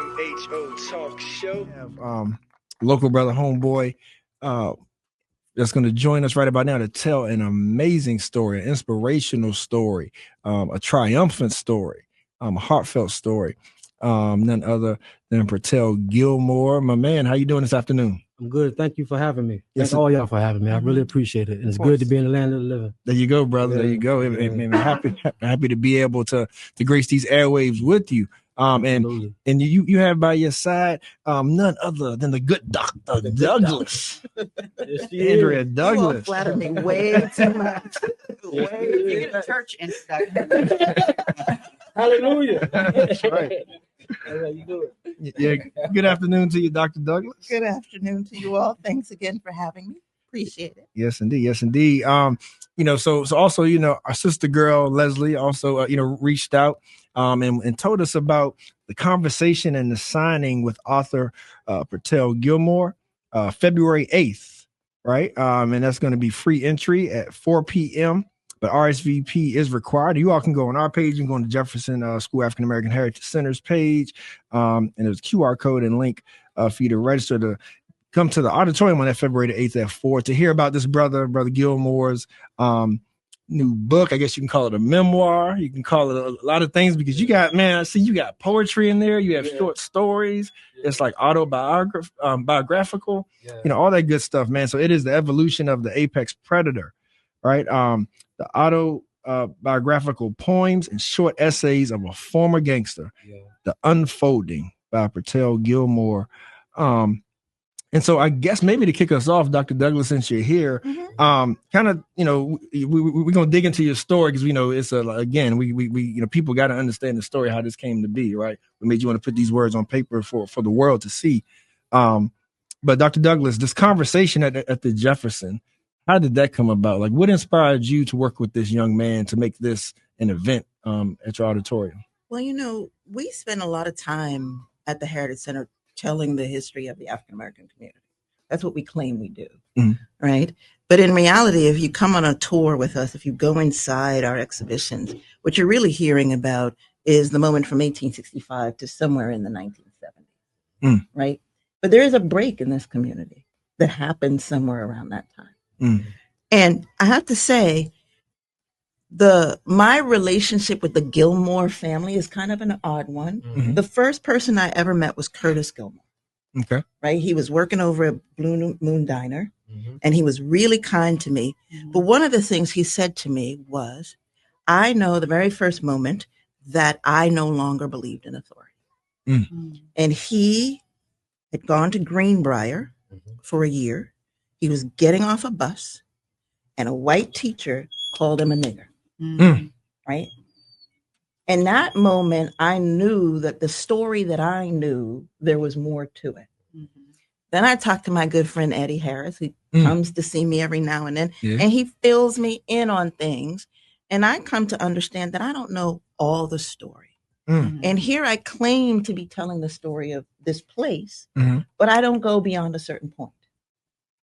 MHO Talk Show. We have local brother homeboy that's going to join us right about now to tell an amazing story, an inspirational story, a triumphant story, a heartfelt story. None other than Pertelle Gilmore. My man, how you doing this afternoon? I'm good. Thank you for having me. Yes, Thank all y'all for having me. I really appreciate it. And it's good to be in the land of the living. There you go, brother. Yeah, there you go. yeah. Happy to be able to grace these airwaves with you. Absolutely. And you have by your side none other than the good Dr. Douglas. Andrea Douglas. You all flatter me way too much. You get a church introduction. Hallelujah. That's right. That's how you do it. Yeah. Good afternoon to you, Dr. Douglas. Good afternoon to you all. Thanks again for having me. Appreciate it. Yes, indeed. Yes, indeed. So also, our sister girl Leslie also, reached out and told us about the conversation and the signing with author Pertelle Gilmore, February 8th, right? And that's going to be free entry at 4 p.m. But RSVP is required. You all can go on our page and go on the Jefferson School African American Heritage Center's page, and there's a QR code and link for you to register to come to the auditorium on that February the 8th at 4 to hear about this brother Gilmore's new book. I guess you can call it a memoir. You can call it a lot of things because you got poetry in there. You have short stories. Yeah. It's like biographical, all that good stuff, man. So it is the evolution of the apex predator, right? The autobiographical poems and short essays of a former gangster, The Unfolding by Pertelle Gilmore. And so I guess maybe to kick us off, Dr. Douglas, since you're here, kind of, we're going to dig into your story because we know it's people got to understand the story, how this came to be, right? We made you want to put these words on paper for the world to see. But Dr. Douglas, this conversation at the Jefferson, how did that come about? Like, what inspired you to work with this young man to make this an event at your auditorium? Well, we spend a lot of time at the Heritage Center telling the history of the African American community. That's what we claim we do, right? But in reality, if you come on a tour with us, if you go inside our exhibitions, what you're really hearing about is the moment from 1865 to somewhere in the 1970s, right? But there is a break in this community that happened somewhere around that time. And I have to say, my relationship with the Gilmore family is kind of an odd one. The first person I ever met was Curtis Gilmore. Okay. Right. He was working over at Blue Moon Diner and he was really kind to me. But one of the things he said to me was, I know the very first moment that I no longer believed in authority. And he had gone to Greenbrier for a year. He was getting off a bus and a white teacher called him a nigger. Right. And that moment, I knew that the story that I knew, there was more to it. Then I talked to my good friend, Eddie Harris, who comes to see me every now and then, and he fills me in on things. And I come to understand that I don't know all the story. And here I claim to be telling the story of this place, but I don't go beyond a certain point.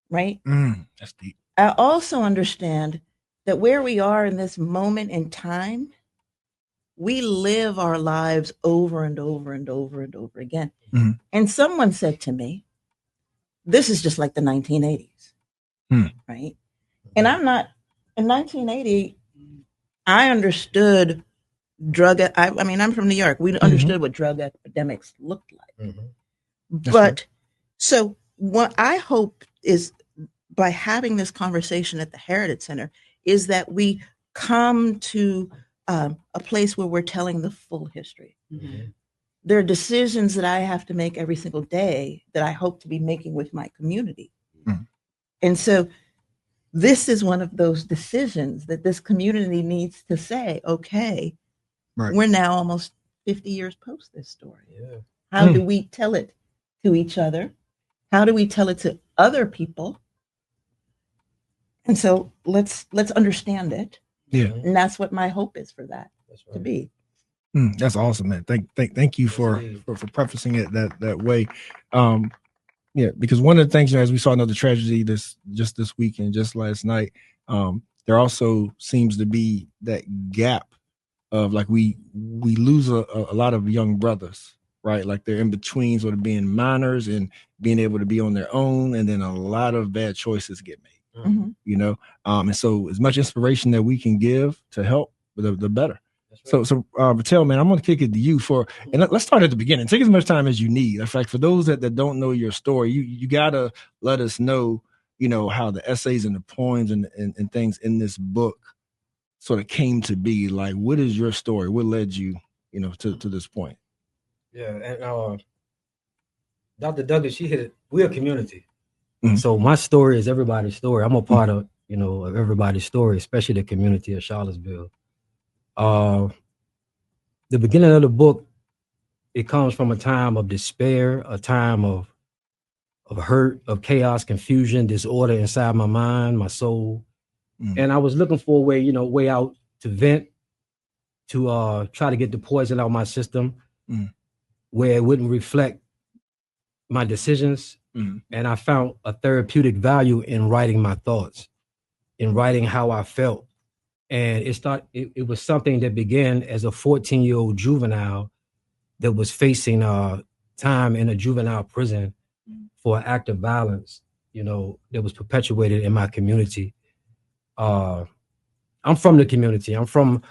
Right. That's deep. I also understand that where we are in this moment in time, we live our lives over and over and over and over again. And someone said to me, this is just like the 1980s, right? And I'm not, in 1980, I understood I'm from New York. We understood what drug epidemics looked like. But so what I hope is by having this conversation at the Heritage Center is that we come to a place where we're telling the full history. There are decisions that I have to make every single day that I hope to be making with my community. And so this is one of those decisions that this community needs to say, okay, we're now almost 50 years post this story. How do we tell it to each other? How do we tell it to other people? And so let's understand it. And that's what my hope is for that to be. That's awesome, man. Thank you for prefacing it that way. Because one of the things, as we saw another tragedy this weekend, just last night, there also seems to be that gap of like we lose a lot of young brothers right? Like they're in between sort of being minors and being able to be on their own, and then a lot of bad choices get made. Mm-hmm. You know, and so as much inspiration that we can give to help, the better. Right. So Pertelle, man, I'm going to kick it to you and let's start at the beginning. Take as much time as you need. In fact, for those that don't know your story, you gotta let us know, you know, how the essays and the poems and things in this book sort of came to be. Like, what is your story? What led you, you know, to this point? Yeah, and Dr. Douglas, she hit it. We're a community. Mm-hmm. So my story is everybody's story. I'm a part of, you know, of everybody's story, especially the community of Charlottesville. The beginning of the book, it comes from a time of despair, a time of hurt, of chaos, confusion, disorder inside my mind, my soul. And I was looking for a way out to vent, to try to get the poison out of my system where it wouldn't reflect my decisions. And I found a therapeutic value in writing my thoughts, in writing how I felt. And it was something that began as a 14-year-old juvenile that was facing time in a juvenile prison for an act of violence, you know, that was perpetuated in my community. I'm from the community. I'm from,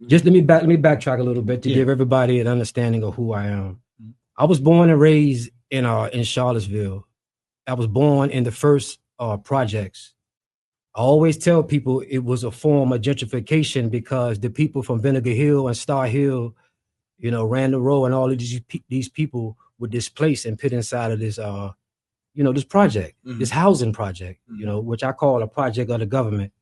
just let me backtrack a little bit to give everybody an understanding of who I am. I was born and raised in Charlottesville. I was born in the first projects. I always tell people it was a form of gentrification because the people from Vinegar Hill and Star Hill, you know, Randall Row and all of these people were displaced and put inside of this, this project, this housing project, you know, which I call a project of the government.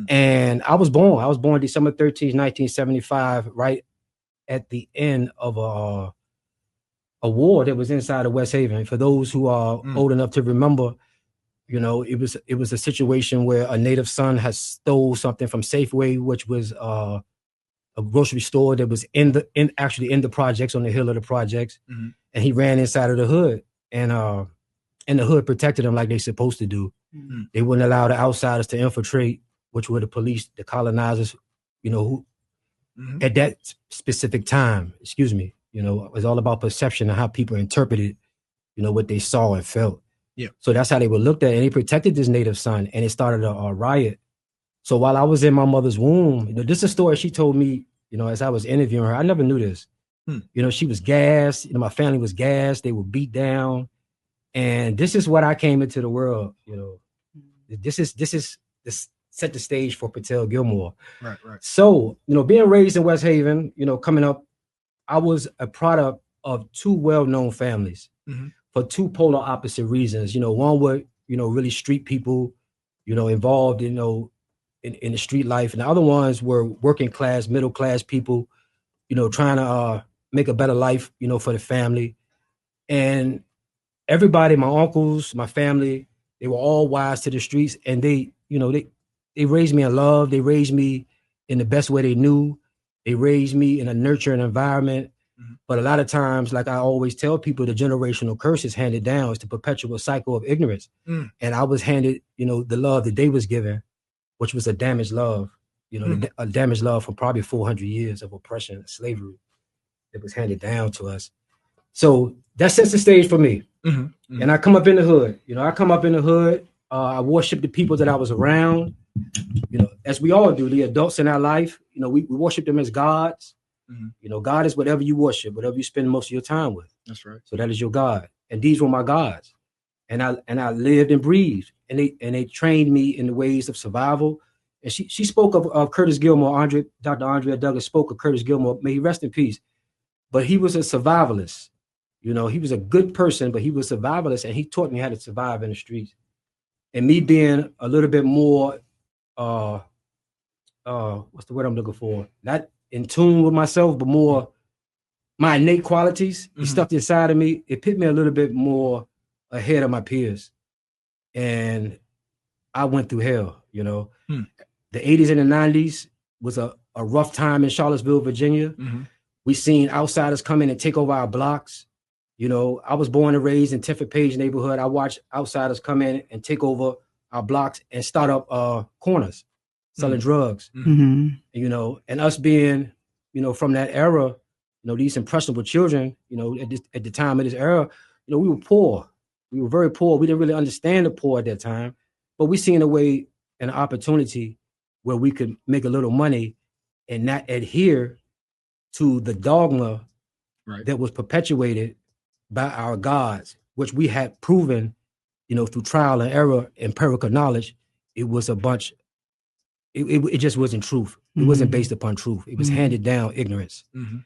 And I was born December 13th, 1975, right at the end of a war that was inside of West Haven. For those who are old enough to remember, you know, it was a situation where a native son has stole something from Safeway, which was a grocery store that was actually in the projects, on the hill of the projects, and he ran inside of the hood, and the hood protected him like they supposed to do. They wouldn't allow the outsiders to infiltrate, which were the police, the colonizers, you know, who at that specific time, you know, it was all about perception and how people interpreted, you know, what they saw and felt. Yeah. So that's how they were looked at, and they protected this native son, and it started a riot. So while I was in my mother's womb, you know, this is a story she told me, you know, as I was interviewing her. I never knew this. You know, she was gassed. You know, my family was gassed. They were beat down, and this is what I came into the world. You know, this set the stage for Pertelle Gilmore. Right. So, you know, being raised in West Haven, you know, coming up, I was a product of two well-known families. For two polar opposite reasons. You know, one were, you know, really street people, you know, involved, you know, in the street life. And the other ones were working class, middle class people, you know, trying to make a better life, you know, for the family. And everybody, my uncles, my family, they were all wise to the streets. And they, you know, they raised me in love. They raised me in the best way they knew. They raised me in a nurturing environment. But a lot of times, like I always tell people, the generational curse is handed down. It's the perpetual cycle of ignorance. And I was handed, you know, the love that they was given, which was a damaged love, you know, a damaged love from probably 400 years of oppression and slavery that was handed down to us. So that sets the stage for me. And I come up in the hood. You know, I worship the people that I was around, you know, as we all do, the adults in our life. You know, we worship them as gods. You know, God is whatever you worship, whatever you spend most of your time with. That's right. So that is your God. And these were my gods. And I lived and breathed. And they trained me in the ways of survival. And she spoke of Curtis Gilmore. Dr. Andrea Douglas spoke of Curtis Gilmore. May he rest in peace. But he was a survivalist. You know, he was a good person, but he was a survivalist, and he taught me how to survive in the streets. And me being a little bit more what's the word I'm looking for? Not in tune with myself, but more my innate qualities, the stuff inside of me, it put me a little bit more ahead of my peers. And I went through hell, you know. The 80s and the 90s was a rough time in Charlottesville, Virginia. We seen outsiders come in and take over our blocks. You know, I was born and raised in 10th Page neighborhood. I watched outsiders come in and take over our blocks and start up corners, selling drugs. You know, and us being, you know, from that era, these impressionable children, at the time of this era, we were poor. We were very poor. We didn't really understand the poor at that time, but we seen a way, an opportunity where we could make a little money and not adhere to the dogma that was perpetuated by our gods, which we had proven, through trial and error, empirical knowledge. It was a bunch. It just wasn't truth. It wasn't based upon truth. It was handed down ignorance, and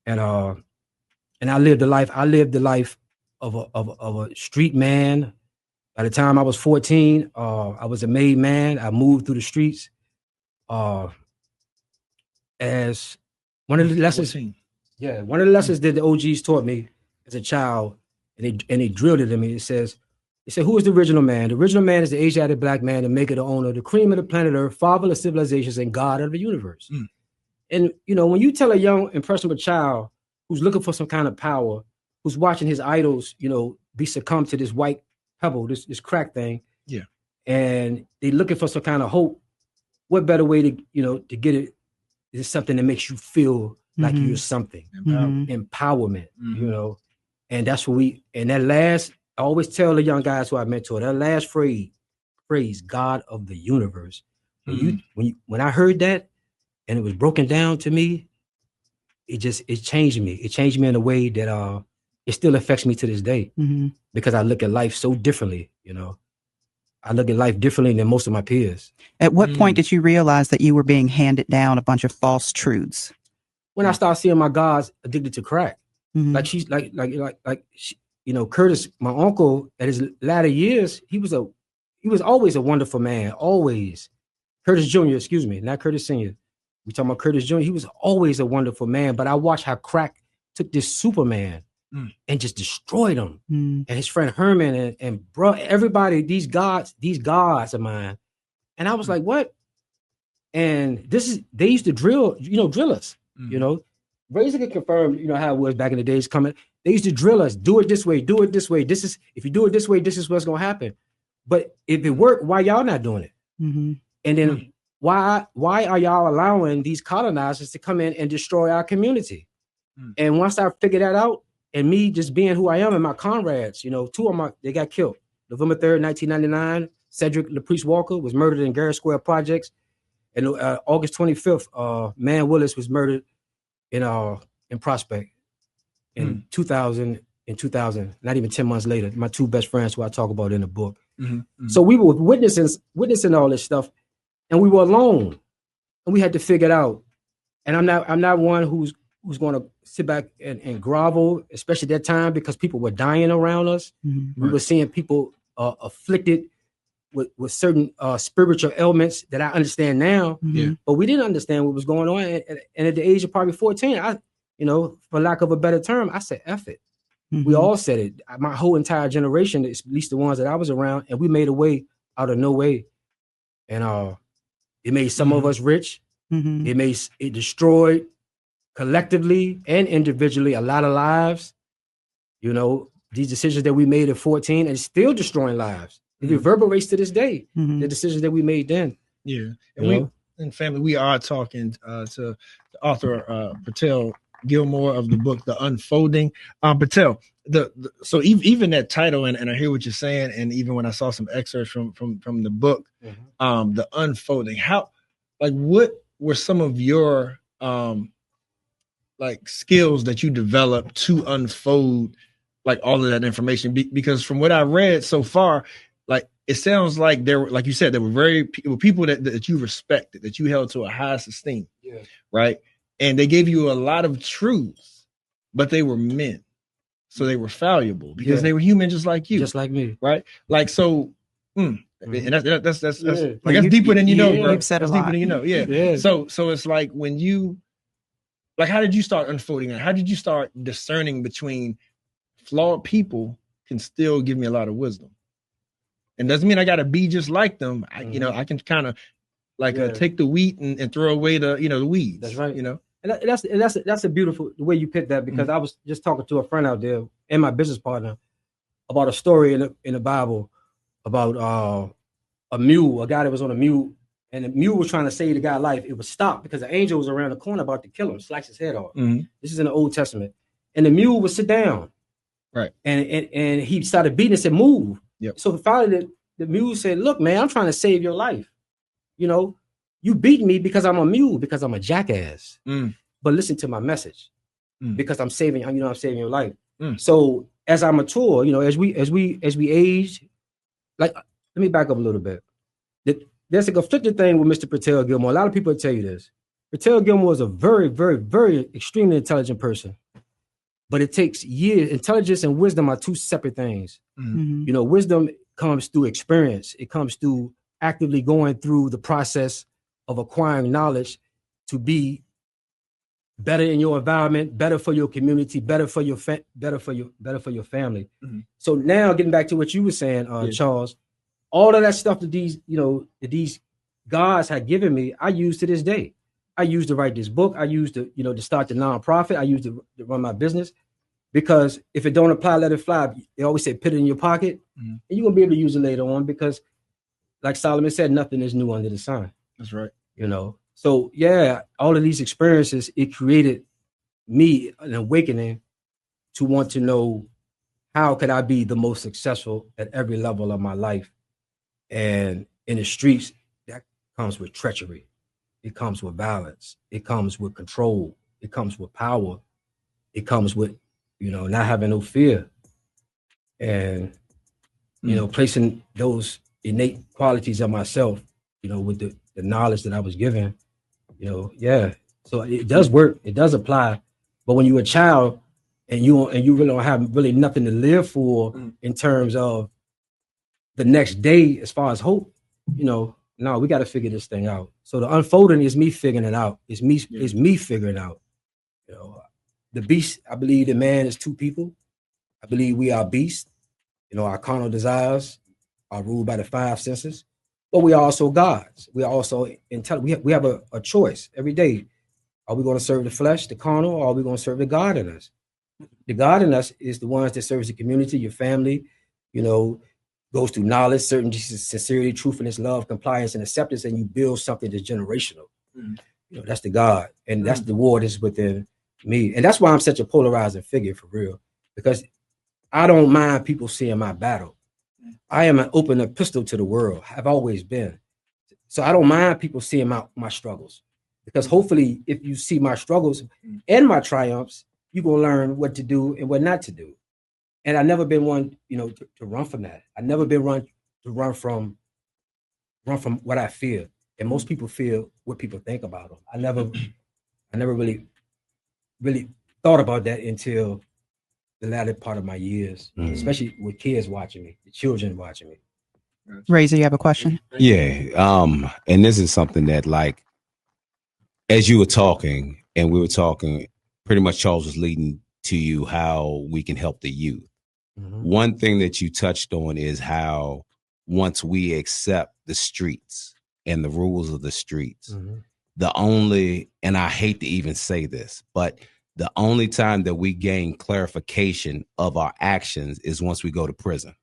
I lived the life. I lived the life of a street man. By the time I was 14, I was a made man. I moved through the streets. As one of the lessons, 14. One of the lessons that the OGs taught me as a child, and they drilled it in me. It said, who is the original man? The original man is the Asiatic black man, the maker, the owner, the cream of the planet Earth, father of civilizations, and God of the universe. And when you tell a young, impressionable child who's looking for some kind of power, who's watching his idols, be succumbed to this white pebble, this crack thing, and they're looking for some kind of hope, what better way to get it is something that makes you feel like you're something, empowerment, and that's what and that last, I always tell the young guys who I mentor, that last phrase, God of the universe. When I heard that and it was broken down to me, it changed me. It changed me in a way that it still affects me to this day, because I look at life so differently. I look at life differently than most of my peers. At what point did you realize that you were being handed down a bunch of false truths? When I started seeing my gods addicted to crack, like she's Curtis, my uncle, at his latter years, he was always a wonderful man. Always. Curtis Jr., excuse me, not Curtis Sr. We talking about Curtis Jr. He was always a wonderful man, but I watched how crack took this Superman and just destroyed him. And his friend Herman and bro, everybody, these gods of mine. And I was like, what? And they used to drill us, Razor can confirm, how it was back in the days coming. They used to drill us, do it this way, do it this way. If you do it this way, this is what's going to happen. But if it worked, why y'all not doing it? And then why are y'all allowing these colonizers to come in and destroy our community? And once I figured that out, and me just being who I am and my comrades, two of them, they got killed. November 3rd, 1999, Cedric LaPrice Walker was murdered in Garrett Square Projects. And August 25th, Man Willis was murdered in Prospect in 2000, not even 10 months later. My two best friends who I talk about in the book. So we were witnessing all this stuff, and we were alone, and we had to figure it out. And I'm not one who's going to sit back and grovel, especially at that time, because people were dying around us. We were seeing people afflicted with certain spiritual ailments that I understand now, but we didn't understand what was going on. And at the age of probably 14, I, for lack of a better term, I said, F it. We all said it. My whole entire generation, at least the ones that I was around, and we made a way out of no way. And it made some of us rich. It destroyed collectively and individually a lot of lives. These decisions that we made at 14 and still destroying lives. It reverberates to this day, the decisions that we made then. Yeah. And family, we are talking to the author, Pertelle Gilmore, of the book, The Unfolding. Pertelle, so even that title, and I hear what you're saying, and even when I saw some excerpts from the book, The Unfolding, what were some of your skills that you developed to unfold all of that information? Because from what I read so far, it sounds like there were, like you said, there were people that you respected, that you held to a highest esteem, right? And they gave you a lot of truths, but they were men, so they were fallible because they were human, just like you, just like me, right? So, and that's deeper than bro. You've said that's a lot. Deeper than you know, So it's like when you, how did you start unfolding it? How did you start discerning between flawed people can still give me a lot of wisdom? And doesn't mean I got to be just like them. I can kind of take the wheat and throw away the weeds. That's right. And that's a beautiful the way you picked that, because I was just talking to a friend out there and my business partner about a story in the Bible about a guy that was on a mule, and the mule was trying to save the guy's life, it was stopped because the angel was around the corner about to kill him, slice his head off. This is in the Old Testament. And the mule would sit down. Right. And he started beating and said, move. Yep. So finally the mule said, look, man, I'm trying to save your life. You know, you beat me because I'm a mule, because I'm a jackass. But listen to my message. Because I'm saving your life. So as I mature, you know, as we age, like, let me back up a little bit. There's a conflicted thing with Mr. Pertelle Gilmore. A lot of people tell you this. Pertelle Gilmore is a very, very, very extremely intelligent person. But it takes years. Intelligence and wisdom are two separate things. You know, wisdom comes through experience. It comes through actively going through the process of acquiring knowledge to be better in your environment, better for your community, better for your family. So now getting back to what you were saying, Charles, all of that stuff that these gods had given me, I use to this day. I used to write this book. I used to, to start the nonprofit. I used to run my business, because if it don't apply, let it fly. They always say, put it in your pocket, and you're gonna be able to use it later on, because like Solomon said, nothing is new under the sun. That's right. So yeah, all of these experiences, it created me an awakening to want to know, how could I be the most successful at every level of my life? And in the streets, that comes with treachery. It comes with violence. It comes with control. It comes with power. It comes with, not having no fear. And, placing those innate qualities of myself, with the knowledge that I was given, So it does work. It does apply. But when you're a child and you really don't have really nothing to live for in terms of the next day, as far as hope, no, we got to figure this thing out. So the unfolding is me figuring it out. It's me figuring out. The beast, I believe the man is two people. I believe we are beasts. Our carnal desires are ruled by the five senses, but we are also gods. We are also intelligent. We have a choice every day. Are we going to serve the flesh, the carnal, or are we going to serve the God in us? The God in us is the ones that serves the community, your family, goes through knowledge, certainty, sincerity, truthfulness, love, compliance, and acceptance, and you build something that's generational. That's the God, and that's the war that's within me. And that's why I'm such a polarizing figure, for real, because I don't mind people seeing my battle. I am an open epistle to the world. I've always been. So I don't mind people seeing my struggles, because hopefully if you see my struggles and my triumphs, you're going to learn what to do and what not to do. And I've never been one, to run from that. I've never been one to run from what I feel. And most people feel what people think about them. I never really thought about that until the latter part of my years, especially with kids watching me, the children watching me. Razor, you have a question? Yeah. And this is something that, like, as you were talking and we were talking, pretty much Charles was leading to you how we can help the youth. One thing that you touched on is how once we accept the streets and the rules of the streets, and I hate to even say this, but the only time that we gain clarification of our actions is once we go to prison,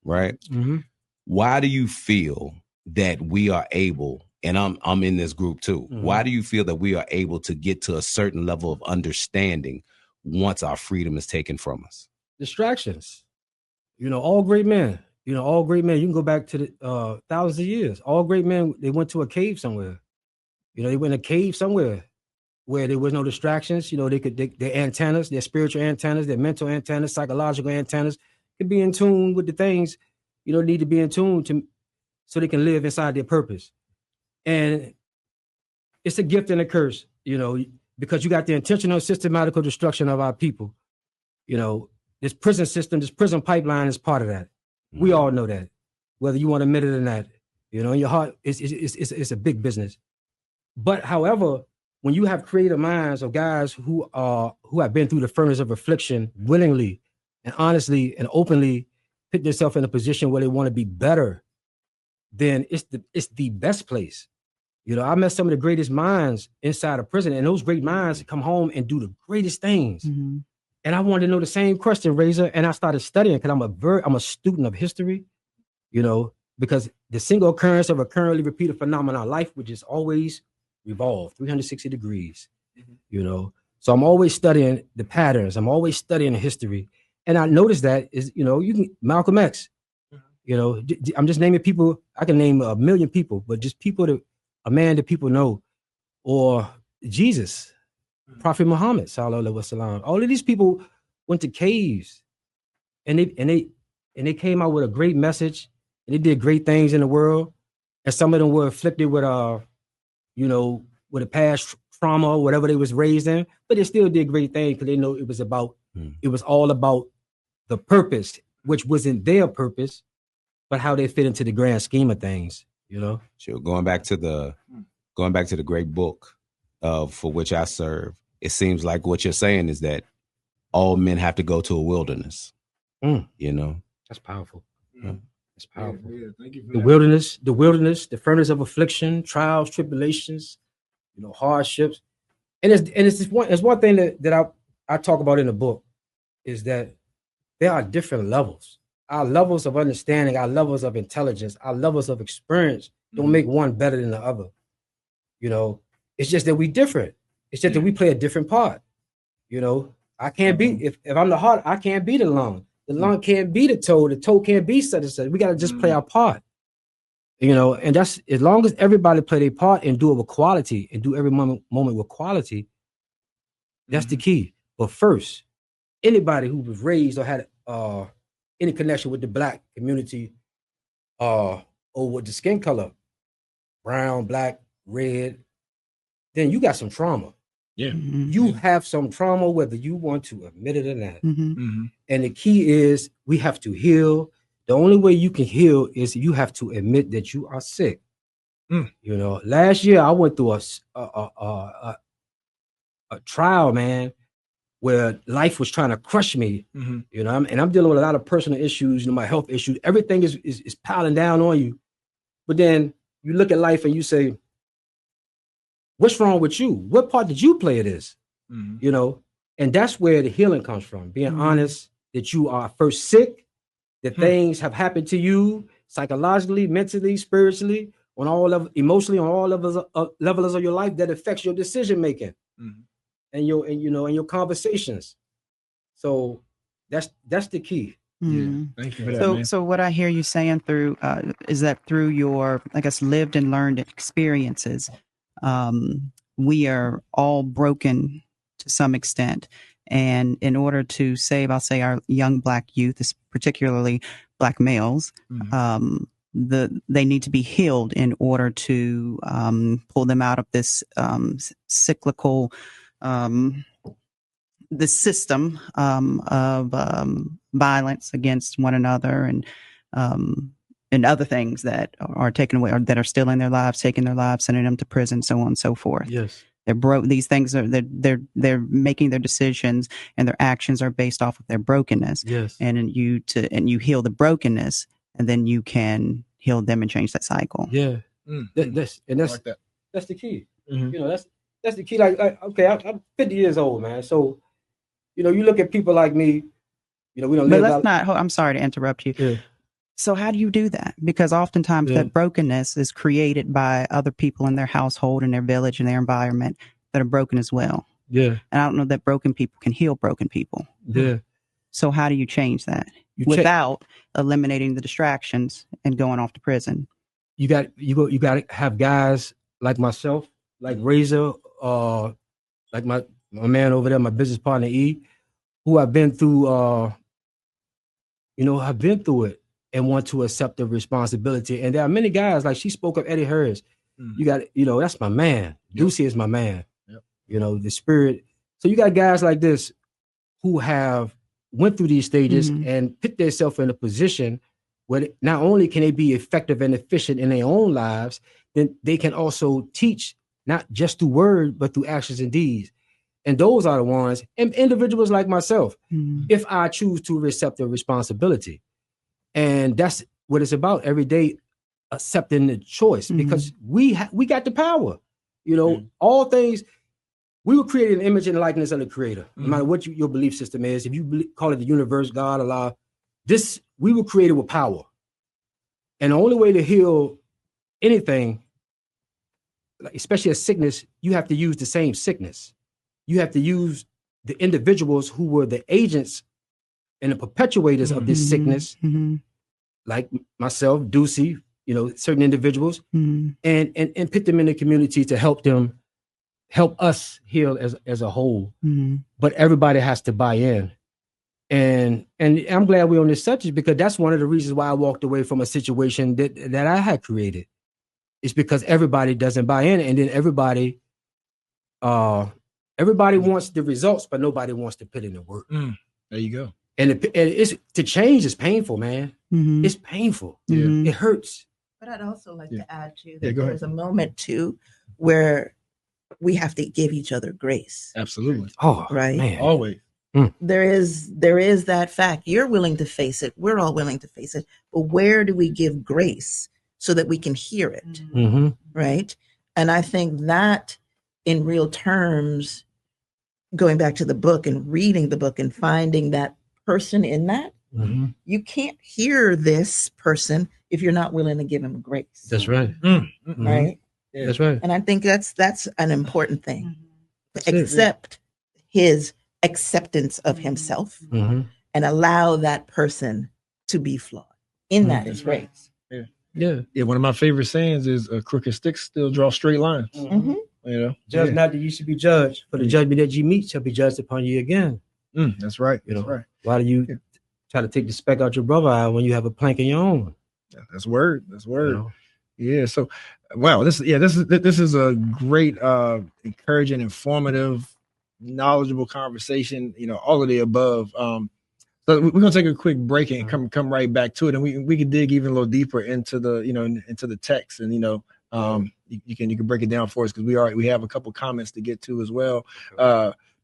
right? Why do you feel that we are able, and I'm in this group too, why do you feel that we are able to get to a certain level of understanding once our freedom is taken from us? Distractions. All great men, you can go back to the thousands of years. All great men, they went to a cave somewhere. They went in a cave somewhere where there was no distractions. Their antennas, their spiritual antennas, their mental antennas, psychological antennas could be in tune with the things, need to be in tune so they can live inside their purpose. And it's a gift and a curse, because you got the intentional systematical destruction of our people. This prison system, this prison pipeline is part of that. We all know that, whether you want to admit it or not. In your heart, it's a big business. But however, when you have creative minds of guys who have been through the furnace of affliction willingly and honestly and openly put themselves in a position where they want to be better, then it's the best place. I met some of the greatest minds inside of prison, and those great minds come home and do the greatest things. And I wanted to know the same question, Razor, and I started studying because I'm a student of history, because the single occurrence of a currently repeated phenomenon, life, which is always revolve 360 degrees, you know. So I'm always studying the patterns. I'm always studying the history. And I noticed that is, you know, you can Malcolm X, you know, I'm just naming people. I can name a million people, but just people that a man that people know, or Jesus, Prophet Muhammad, sallallahu alaihi wasallam. All of these people went to caves and they came out with a great message and they did great things in the world. And some of them were afflicted with you know, with a past trauma or whatever they was raised in, but they still did great things because they know it was about it was all about the purpose, which wasn't their purpose, but how they fit into the grand scheme of things, you know. Sure. Going back to the great book for which I serve, it seems like what you're saying is that all men have to go to a wilderness. You know, that's powerful. Yeah. That's powerful. Yeah, thank you for the wilderness, the furnace of affliction, trials, tribulations, you know, hardships, and it's one thing that I talk about in the book is that there are different levels. Our levels of understanding, our levels of intelligence, our levels of experience don't make one better than the other. You know, it's just that we different. It's just that we play a different part. You know, I can't be if I'm the heart, I can't be the lung. The lung can't be the toe can't be such and such. We got to just play our part. You know, and that's as long as everybody play their part and do it with quality and do every moment with quality, that's the key. But first, anybody who was raised or had any connection with the Black community or with the skin color, brown, black, red, then you got some trauma. Yeah. You have some trauma, whether you want to admit it or not. And the key is we have to heal. The only way you can heal is you have to admit that you are sick. You know, last year I went through a trial, man, where life was trying to crush me. You know, and I'm dealing with a lot of personal issues, you know, my health issues. Everything is piling down on you. But then you look at life and you say, what's wrong with you? What part did you play in this? You know, and that's where the healing comes from. Being honest that you are first sick, that things have happened to you psychologically, mentally, spiritually, on all of emotionally, on all levels of your life that affects your decision making and your conversations. So that's the key. Yeah, thank you for that, man. So what I hear you saying through is that through your, I guess, lived and learned experiences, we are all broken to some extent. And in order to save, I'll say, our young Black youth, particularly Black males, they need to be healed in order to pull them out of this cyclical, the system of violence against one another and other things that are taken away or that are still in their lives, taking their lives, sending them to prison, so on and so forth. Yes. They're broke. These things are they're making their decisions and their actions are based off of their brokenness. Yes. And you heal the brokenness, and then you can heal them and change that cycle. Yeah. That's the key. You know, that's the key. Like okay, I'm 50 years old, man. So, you know, you look at people like me. You know, we don't. But let's not. I'm sorry to interrupt you. Yeah. So how do you do that? Because oftentimes that brokenness is created by other people in their household, in their village, in their environment that are broken as well. Yeah. And I don't know that broken people can heal broken people. Yeah. So how do you change that without eliminating the distractions and going off to prison? You got to have guys like myself, like Razor, like my man over there, my business partner E, who have been through, have been through it. And want to accept the responsibility. And there are many guys, like she spoke of Eddie Harris. You got, that's my man. Ducey is my man. You know, the spirit. So you got guys like this who have went through these stages and put themselves in a position where not only can they be effective and efficient in their own lives, then they can also teach, not just through word, but through actions and deeds. And those are the ones, and individuals like myself, if I choose to accept the responsibility. And that's what it's about every day, accepting the choice, because we got the power. You know, all things, we were created in the image and likeness of the Creator. No matter what your belief system is, if you call it the universe, God, Allah, we were created with power. And the only way to heal anything, especially a sickness, you have to use the same sickness. You have to use the individuals who were the agents and the perpetuators of this sickness, like myself, Ducey, certain individuals, and put them in the community to help us heal as a whole. But everybody has to buy in. And I'm glad we're on this subject, because that's one of the reasons why I walked away from a situation that I had created. It's because everybody doesn't buy in, and then everybody wants the results, but nobody wants to put in the work. There you go. And it's to change is painful, man. It's painful. It hurts. But I'd also like to add to Yeah, that go ahead. there's a moment too where we have to give each other grace. Absolutely. Oh, right. Man. Always. There is that fact. You're willing to face it. We're all willing to face it. But where do we give grace so that we can hear it? Right. And I think that in real terms, going back to the book and reading the book and finding that person in that, you can't hear this person if you're not willing to give him grace. That's right. Right. Yeah. That's right. And I think that's an important thing. To accept his acceptance of himself and allow that person to be flawed. In that is grace. Yeah. One of my favorite sayings is a crooked stick still draw straight lines. Judge not that you should be judged, for the judgment that you meet shall be judged upon you again. That's right. That's right. Why do you try to take the speck out your brother's eye when you have a plank in your own? That's word. That's word. Yeah. So, wow. This is a great, encouraging, informative, knowledgeable conversation. All of the above. So we're gonna take a quick break and come right back to it, and we can dig even a little deeper into the into the text, and you can break it down for us, because we have a couple comments to get to as well.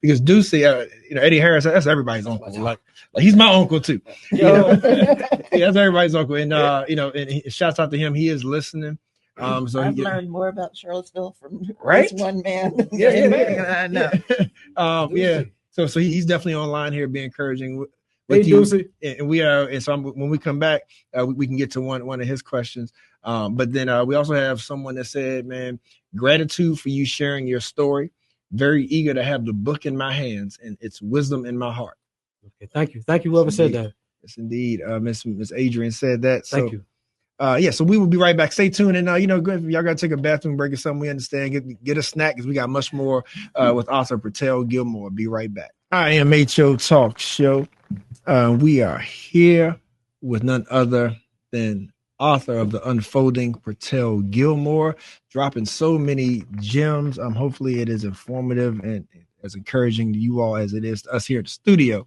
Because Ducey, Eddie Harris, that's everybody's uncle. Like he's my uncle too. That's everybody's uncle, and and shouts out to him. He is listening. So I've learned more about Charlottesville from this one man. I know. So he's definitely online here, being encouraging with you. And we are. And so when we come back, we can get to one of his questions. But then we also have someone that said, "Man, gratitude for you sharing your story. Very eager to have the book in my hands and its wisdom in my heart." Okay, thank you. Whoever said that. Yes, indeed. Miss Adrian said that. Thank you. So we will be right back. Stay tuned, and if y'all gotta take a bathroom break or something, we understand. Get a snack, because we got much more with author Pertelle Gilmore. Be right back. I am HO Talk Show. We are here with none other than author of The Unfolding, Pertelle Gilmore, dropping so many gems. Hopefully it is informative and as encouraging to you all as it is to us here at the studio.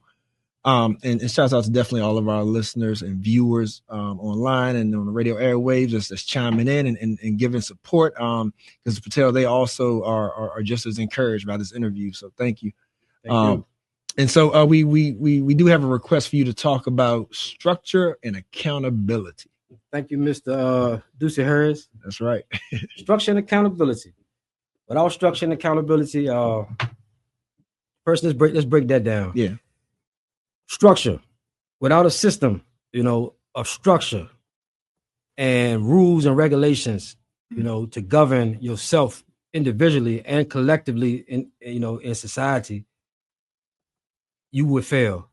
And shouts out to definitely all of our listeners and viewers online and on the radio airwaves that's chiming in and giving support. Because Pertelle, they also are just as encouraged by this interview. So thank you. Thank you. And so we do have a request for you to talk about structure and accountability. Thank you, Mr. Ducey Harris. That's right. Structure and accountability. Without structure and accountability, first let's break that down. Yeah. Structure. Without a system, of structure and rules and regulations, to govern yourself individually and collectively in society, you would fail.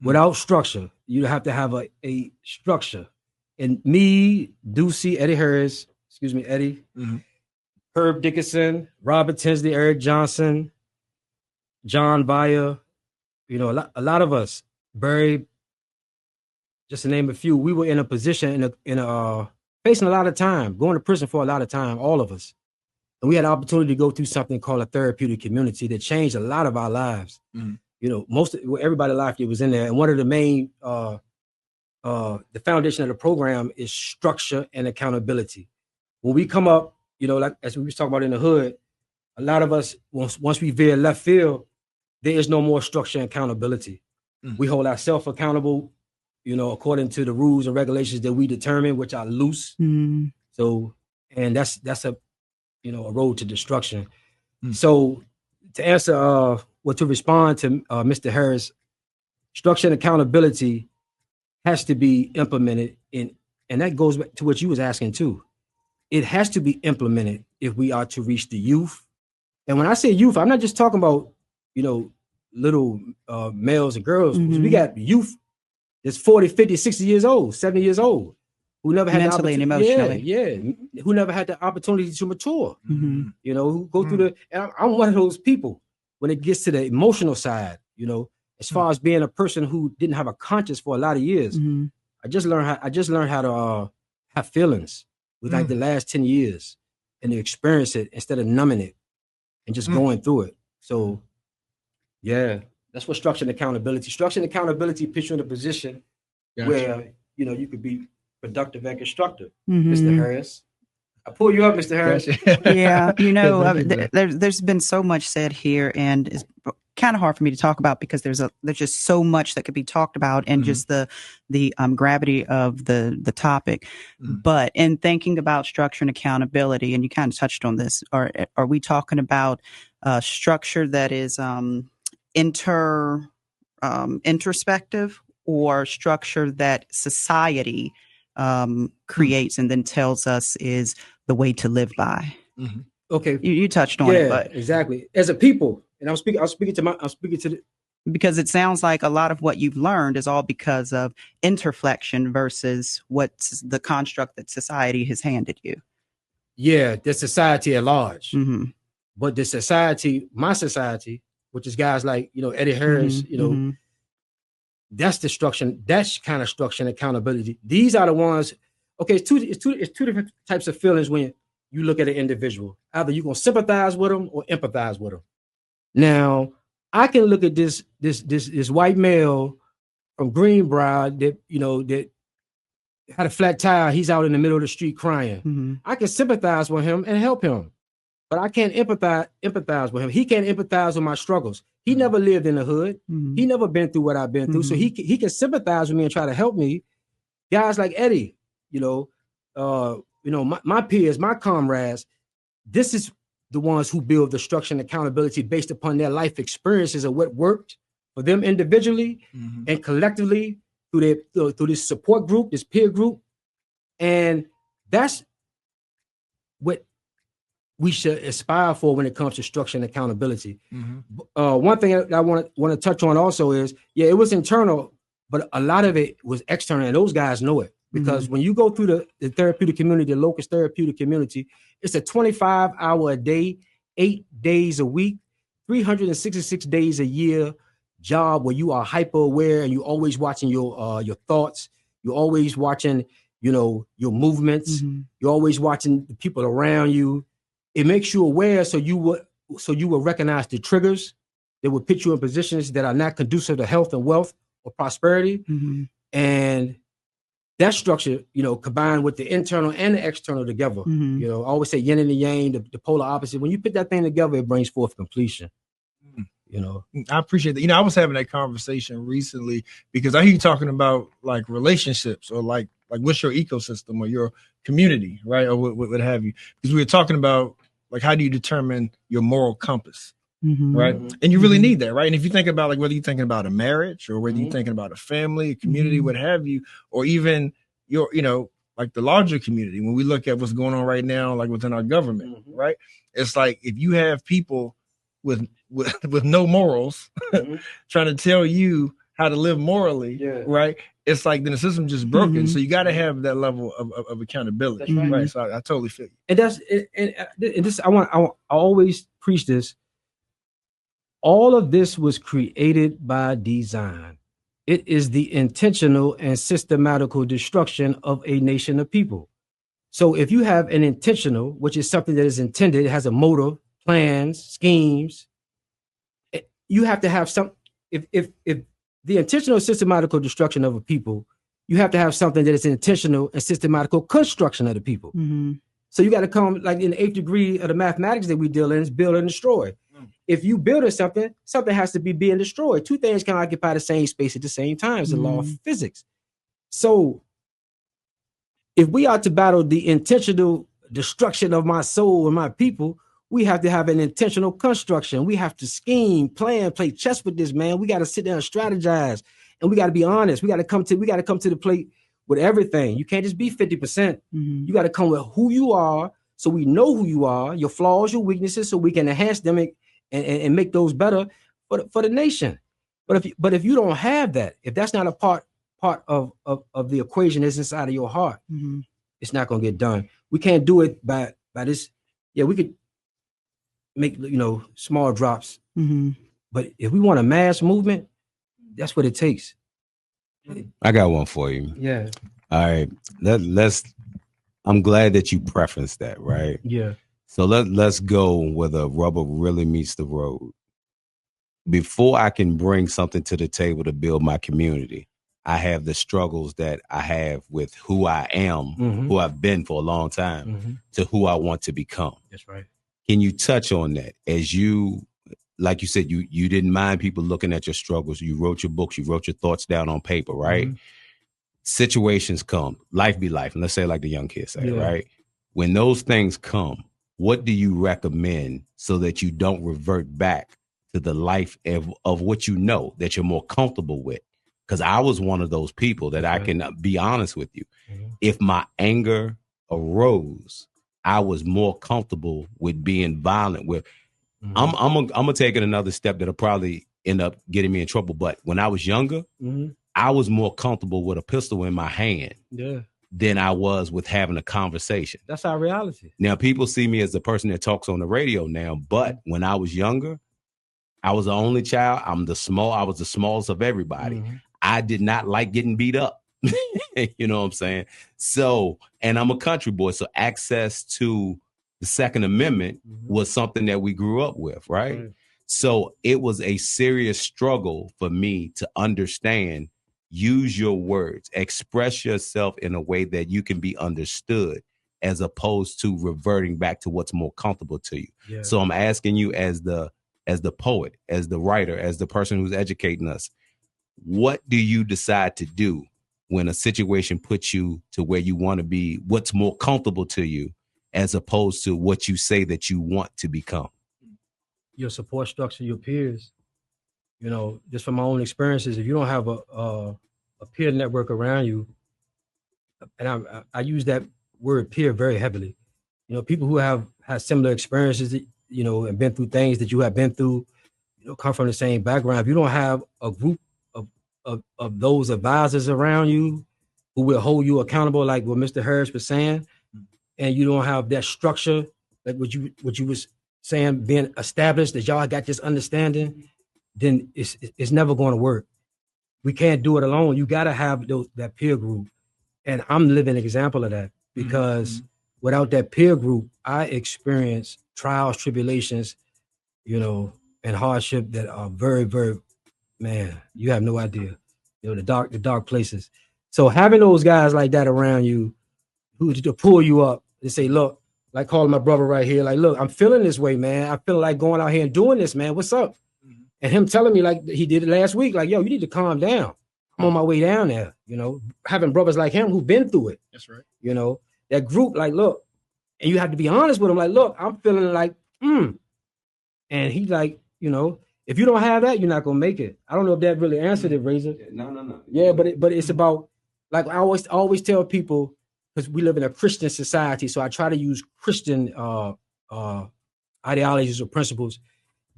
Without structure, you have to have a structure. And me, Ducey, Eddie Harris, Eddie, Herb Dickinson, Robert Tinsley, Eric Johnson, John Vaya, a lot of us, Barry, just to name a few, we were in a position facing a lot of time, going to prison for a lot of time, all of us. And we had the opportunity to go through something called a therapeutic community that changed a lot of our lives. Everybody's life that was in there. And one of the main, the foundation of the program is structure and accountability. When we come up, like as we was talking about in the hood, a lot of us, once we veer left field, there is no more structure and accountability. We hold ourselves accountable, according to the rules and regulations that we determine, which are loose. So, and that's a road to destruction. So to answer, to respond to Mr. Harris, structure and accountability has to be implemented in and that goes back to what you was asking too. It has to be implemented if we are to reach the youth. And when I say youth, I'm not just talking about, little males and girls. Mhm. We got youth that's 40, 50, 60 years old, 70 years old, who never had Mentally and the opportunity. emotionally. Yeah, who never had the opportunity to mature. Mhm. Who go through and I'm one of those people when it gets to the emotional side, as far as being a person who didn't have a conscience for a lot of years. Mhm. I just learned how to have feelings with like the last 10 years and to experience it instead of numbing it and just going through it. So yeah, that's what structure and accountability. Structure and accountability puts you in a position where you could be productive and constructive. Mhm. Mr. Harris. I pull you up, Mr. Harris. Yeah, Thank you, there's been so much said here, and it's kind of hard for me to talk about because there's just so much that could be talked about, and just the gravity of the topic. But in thinking about structure and accountability, and you kind of touched on this, are we talking about structure that is introspective, or structure that society creates and then tells us is the way to live by? Okay, you touched on it, but exactly. As a people, and I'm speaking to the, because it sounds like a lot of what you've learned is all because of interflexion versus what's the construct that society has handed you. Yeah, the society at large. Mm-hmm. But the society, my society, which is guys like Eddie Harris, that's destruction. That's kind of structure and accountability. These are the ones. Okay, it's two different types of feelings when you look at an individual. Either you're gonna sympathize with them or empathize with them. Now, I can look at this white male from Greenbrier that had a flat tire. He's out in the middle of the street crying. Mm-hmm. I can sympathize with him and help him, but I can't empathize with him. He can't empathize with my struggles. He never lived in the hood. Mm-hmm. He never been through what I've been through. So he can sympathize with me and try to help me. Guys like Eddie, my peers, my comrades, this is the ones who build the structure and accountability based upon their life experiences of what worked for them individually and collectively through this support group, this peer group. And that's what we should aspire for when it comes to structure and accountability. One thing I want to touch on also is, it was internal, but a lot of it was external, and those guys know it. Because when you go through the therapeutic community, the locust therapeutic community, it's a 25-hour a day, 8 days a week, 366 days a year job where you are hyper aware and you're always watching your thoughts. You're always watching, your movements. You're always watching the people around you. It makes you aware, so you will recognize the triggers that will put you in positions that are not conducive to health and wealth or prosperity. And that structure, combined with the internal and the external together, I always say yin and the yang, the polar opposite. When you put that thing together, it brings forth completion. I appreciate that. I was having that conversation recently because I hear you talking about like relationships or like what's your ecosystem or your community, right? Or what have you. Because we were talking about like how do you determine your moral compass? Right. And you really need that, right? And if you think about like whether you're thinking about a marriage or whether you're thinking about a family, a community, what have you, or even your, like the larger community, when we look at what's going on right now, like within our government, right? It's like if you have people with no morals trying to tell you how to live morally, right? It's like then the system just broken. So you got to have that level of accountability, right? So I totally feel you. And that's and this I always preach this. All of this was created by design. It is the intentional and systematical destruction of a nation of people. So if you have an intentional, which is something that is intended, it has a motive, plans, schemes, you have to have some, if the intentional systematical destruction of a people, you have to have something that is intentional and systematical construction of the people. So you got to come like in the 8th degree of the mathematics that we deal in is build and destroy. If you build something has to be being destroyed. Two things can occupy the same space at the same time. It's the law of physics. So if we are to battle the intentional destruction of my soul and my people, we have to have an intentional construction. We have to scheme, plan, play chess with this, man. We got to sit down and strategize, and we got to be honest. We got to come to the plate with everything. You can't just be 50%. You got to come with who you are, so we know who you are, your flaws, your weaknesses, so we can enhance them and make those better for the nation. But if you don't have that, if that's not a part of the equation that's inside of your heart, it's not going to get done. We can't do it by this. Yeah, we could make small drops, but if we want a mass movement, that's what it takes. I got one for you. Yeah. All right. Let's. I'm glad that you preferenced that, right? Yeah. So let's go where the rubber really meets the road. Before I can bring something to the table to build my community, I have the struggles that I have with who I am, who I've been for a long time, to who I want to become. That's right. Can you touch on that? As you, like you said, you didn't mind people looking at your struggles. You wrote your books, you wrote your thoughts down on paper, right? Situations come, life be life. And let's say like the young kids say, right? When those things come, what do you recommend so that you don't revert back to the life of what you know that you're more comfortable with? Because I was one of those people that I can be honest with you. If my anger arose, I was more comfortable with being violent with. I'm gonna take it another step that'll probably end up getting me in trouble. But when I was younger, I was more comfortable with a pistol in my hand than I was with having a conversation. That's our reality. Now, people see me as the person that talks on the radio now, but when I was younger, I was the only child. I was the smallest of everybody. I did not like getting beat up. You know what I'm saying? So, and I'm a country boy, so access to the Second Amendment was something that we grew up with, right? So it was a serious struggle for me to understand, use your words, express yourself in a way that you can be understood, as opposed to reverting back to what's more comfortable to you. Yeah. So I'm asking you as the poet, as the writer, as the person who's educating us, what do you decide to do when a situation puts you to where you want to be, what's more comfortable to you, as opposed to what you say that you want to become? Your support structure, your peers. Just from my own experiences, if you don't have a peer network around you, and I use that word peer very heavily, people who have had similar experiences, and been through things that you have been through, come from the same background. If you don't have a group of those advisors around you who will hold you accountable, like what Mr. Harris was saying, and you don't have that structure, like what you was saying, being established, that y'all got this understanding, then it's never going to work. We can't do it alone. You got to have that peer group. And I'm living an example of that, because without that peer group, I experienced trials, tribulations, and hardship that are very, very, man, you have no idea, the dark places. So having those guys like that around you who to pull you up and say, look, like calling my brother right here, like, look, I'm feeling this way, man. I feel like going out here and doing this, man. What's up? And him telling me, like he did it last week, like, yo, you need to calm down. I'm on my way down there, having brothers like him who've been through it. That's right. That group, like, look, and you have to be honest with him, like, look, I'm feeling like, and he's like, if you don't have that, you're not gonna make it. I don't know if that really answered it, Razor. No. Yeah, but it's about, like, I always tell people, because we live in a Christian society, so I try to use Christian ideologies or principles.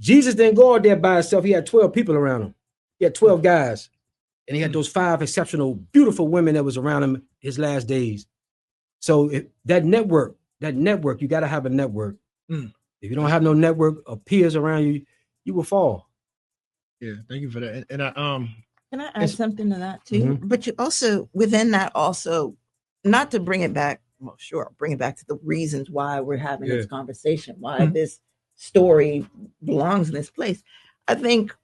Jesus didn't go out there by himself. He had 12 people around him. He had 12 guys. And he had those 5 exceptional, beautiful women that was around him his last days. So that network, you got to have a network. If you don't have no network of peers around you, you will fall. Yeah, thank you for that. And I can I add something to that too? But you also, within that also, not to bring it back, well, sure, bring it back to the reasons why we're having this conversation, why this story belongs in this place. I think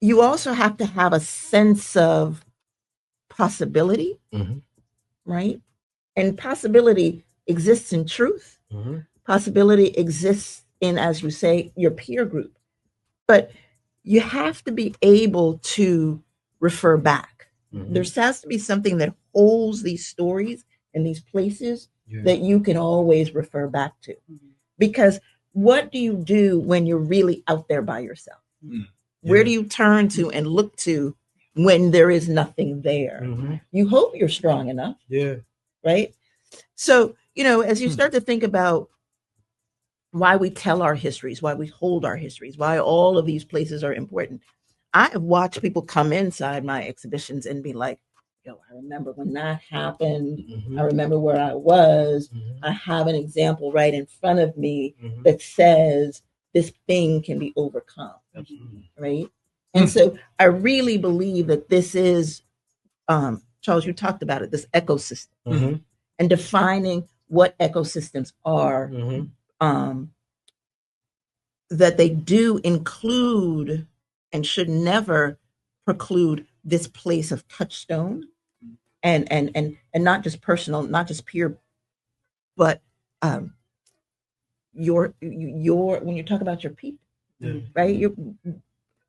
you also have to have a sense of possibility, right? And possibility exists in truth. Possibility exists in, as you say, your peer group. But you have to be able to refer back. There has to be something that holds these stories and these places that you can always refer back to. Because what do you do when you're really out there by yourself? Where do you turn to and look to when there is nothing there. Mm-hmm. You hope you're strong enough. Yeah. Right. So, as you start to think about why we tell our histories, why we hold our histories, why all of these places are important. I have watched people come inside my exhibitions and be like, yo, I remember when that happened. Mm-hmm. I remember where I was. Mm-hmm. I have an example right in front of me Mm-hmm. that says this thing can be overcome. Absolutely. Right. And so I really believe that this is, Charles, you talked about it, this ecosystem, Mm-hmm. and defining what ecosystems are, Mm-hmm. that they do include and should never preclude this place of touchstone and not just personal, not just peer, but your when you talk about your people, right? Your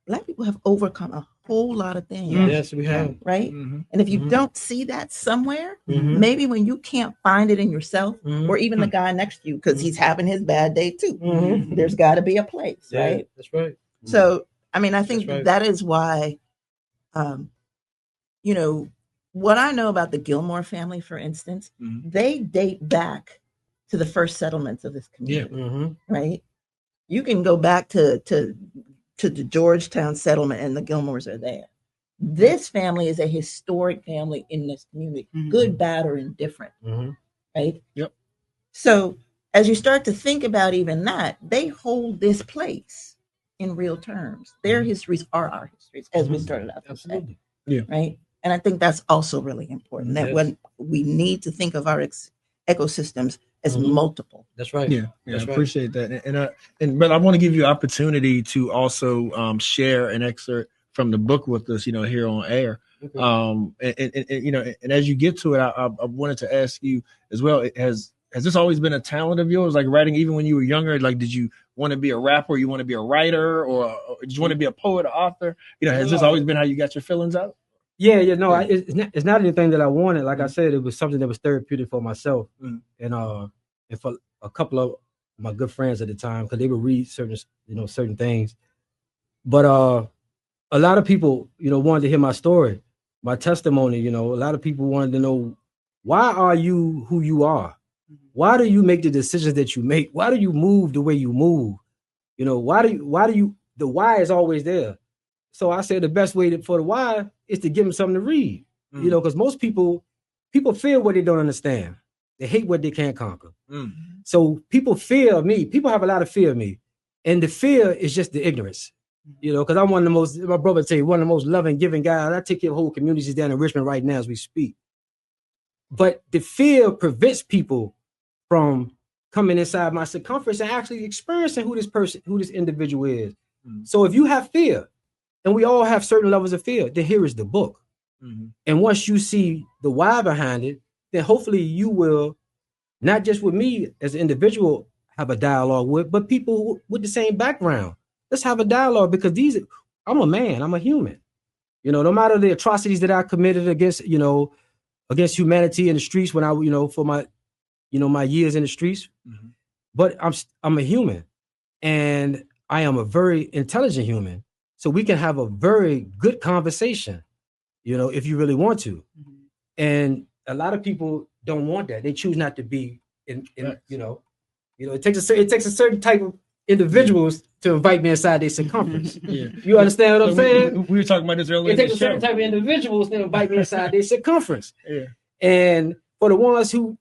Black people have overcome a whole lot of things. Yes, we have. Right? And if you don't see that somewhere, Mm-hmm. maybe when you can't find it in yourself, Mm-hmm. or even the guy next to you, because he's having his bad day too, Mm-hmm. there's got to be a place, Yeah, right? that's right. So, I mean, I think That's right. that is why, what I know about the Gilmore family, for instance, they date back to the first settlements of this community, right? You can go back to the Georgetown settlement, and the Gilmores are there. This family is a historic family in this community, good, bad, or indifferent, right? Yep. So as you start to think about even that, they hold this place in real terms. Their histories are our histories, as we started out to say. Yeah. Right. And I think that's also really important, that when we need to think of our ecosystems as multiple. That's right. Yeah, That's I right. appreciate that. But I want to give you an opportunity to also share an excerpt from the book with us, here on air. Okay. And as you get to it, I wanted to ask you as well. Has this always been a talent of yours, like writing, even when you were younger? Like, did you want to be a rapper? You want to be a writer, or did you want to be a poet, or author? Has this always been how you got your feelings out? Yeah. It's not anything that I wanted. Like I said, it was something that was therapeutic for myself, and for a couple of my good friends at the time, because they would read certain things. But a lot of people, wanted to hear my story, my testimony. A lot of people wanted to know, why are you who you are? Why do you make the decisions that you make? Why do you move the way you move? Why do you? The why is always there. So I said the best way for the why is to give them something to read. Because most people fear what they don't understand. They hate what they can't conquer. So people fear me. People have a lot of fear of me, and the fear is just the ignorance. Because I'm one of the most, my brother tell you, one of the most loving, giving guys. I take care of whole communities down in Richmond right now as we speak. But the fear prevents people from coming inside my circumference and actually experiencing who this individual is. So if you have fear, and we all have certain levels of fear, then here is the book. And once you see the why behind it, then hopefully you will, not just with me as an individual, have a dialogue with, but people with the same background. Let's have a dialogue, because I'm a man, I'm a human. No matter the atrocities that I committed against humanity in the streets when I, for my, my years in the streets, but I'm a human, and I am a very intelligent human. So we can have a very good conversation, if you really want to. And a lot of people don't want that. They choose not to be it takes a certain type of individuals to invite me inside their circumference. You understand what I'm saying? We were talking about this earlier. It takes a certain type of individuals to invite me inside their circumference. And for the ones who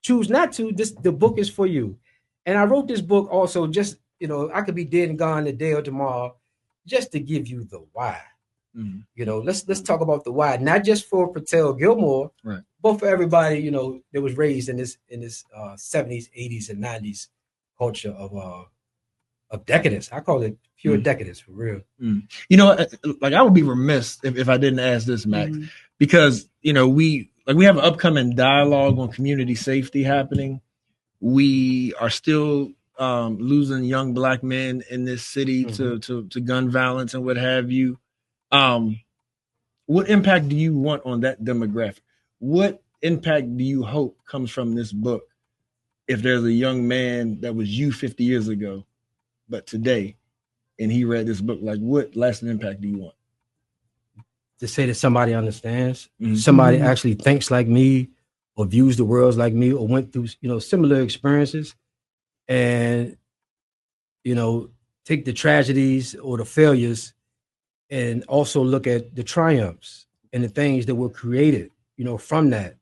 choose not to, the book is for you. And I wrote this book also just, I could be dead and gone today or tomorrow, just to give you the why. Let's talk about the why, not just for Pertelle Gilmore, right, but for everybody, that was raised in this 70s, 80s, and 90s culture of decadence. I call it pure decadence, for real. Like, I would be remiss if I didn't ask this, Max, because we have an upcoming dialogue on community safety happening. We are still losing young Black men in this city to gun violence and what have you. What impact do you want on that demographic? What impact do you hope comes from this book? If there's a young man that was you 50 years ago, but today, and he read this book, like, what lasting impact do you want? to say that somebody understands, somebody actually thinks like me, or views the world like me, or went through, similar experiences, and, take the tragedies or the failures and also look at the triumphs and the things that were created, from that.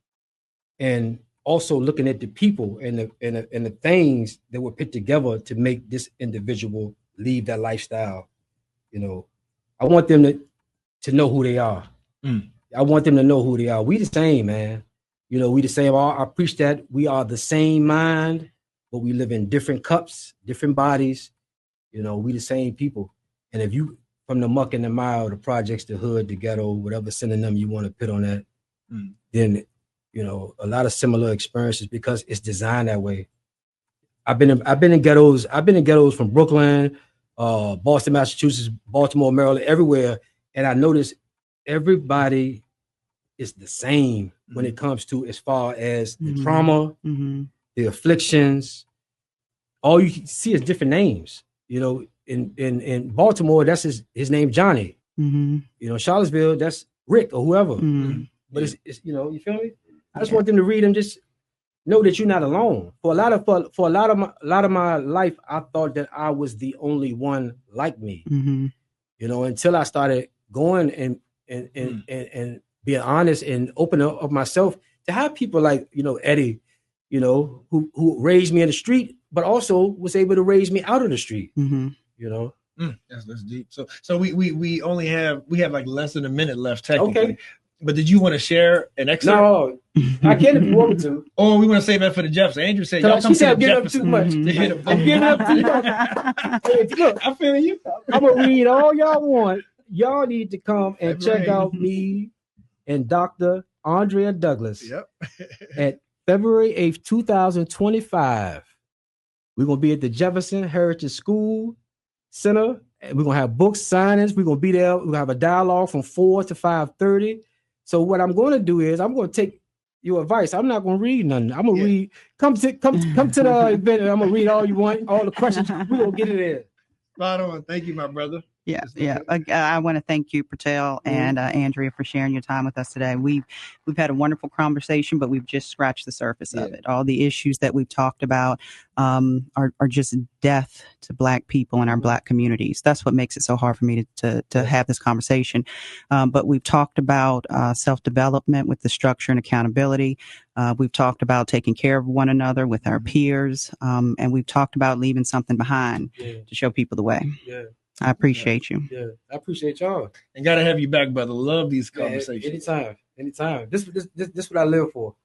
And also looking at the people and the things that were put together to make this individual leave that lifestyle. I want them to know who they are. I want them to know who they are. We the same, man. We the same. I preach that we are the same mind, but we live in different cups, different bodies. We the same people. And if you, from the muck and the mile, the projects, the hood, the ghetto, whatever synonym you want to put on that, then, a lot of similar experiences, because it's designed that way. I've been in ghettos. I've been in ghettos from Brooklyn, Boston, Massachusetts, Baltimore, Maryland, everywhere. And I noticed everybody is the same when it comes to, as far as the trauma, the afflictions. All you see is different names. In Baltimore, that's his name, Johnny. Charlottesville, that's Rick or whoever. But it's you feel me? I just want them to read and just know that you're not alone. For a lot of my life, I thought that I was the only one like me. Until I started going and being honest and open up myself to have people like Eddie, who raised me in the street, but also was able to raise me out of the street. That's deep. So we only have like less than a minute left technically. Okay. But did you want to share an excerpt? No, I can if you want me to. Oh, we want to save that for the Jefferson. Andrew said, y'all come to the Jefferson. Too much. I'm giving up too much. Hey, look, I feel you. I'm going to read all y'all want. Y'all need to come and check out me and Dr. Andrea Douglas at February 8th, 2025. We're going to be at the Jefferson Heritage School Center. And we're going to have books, signings. We're going to be there. We're going to have a dialogue from 4 to 5:30. So what I'm going to do is I'm going to take your advice. I'm not going to read nothing. I'm going to read. Come to the event, and I'm going to read all you want, all the questions. We're going to get it in. Spot on. Thank you, my brother. Yeah. I want to thank you, Pertelle and Andrea, for sharing your time with us today. We've had a wonderful conversation, but we've just scratched the surface of it. All the issues that we've talked about are just death to Black people in our Black communities. That's what makes it so hard for me to have this conversation. But we've talked about self-development with the structure and accountability. We've talked about taking care of one another with our peers. And we've talked about leaving something behind to show people the way. I appreciate you. Yeah, I appreciate y'all. And gotta have you back, brother. Love these conversations. Anytime. This what I live for.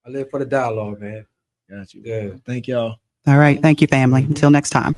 I live for the dialogue, man. Got you. Yeah. Thank y'all. All right. Thank you, family. Until next time.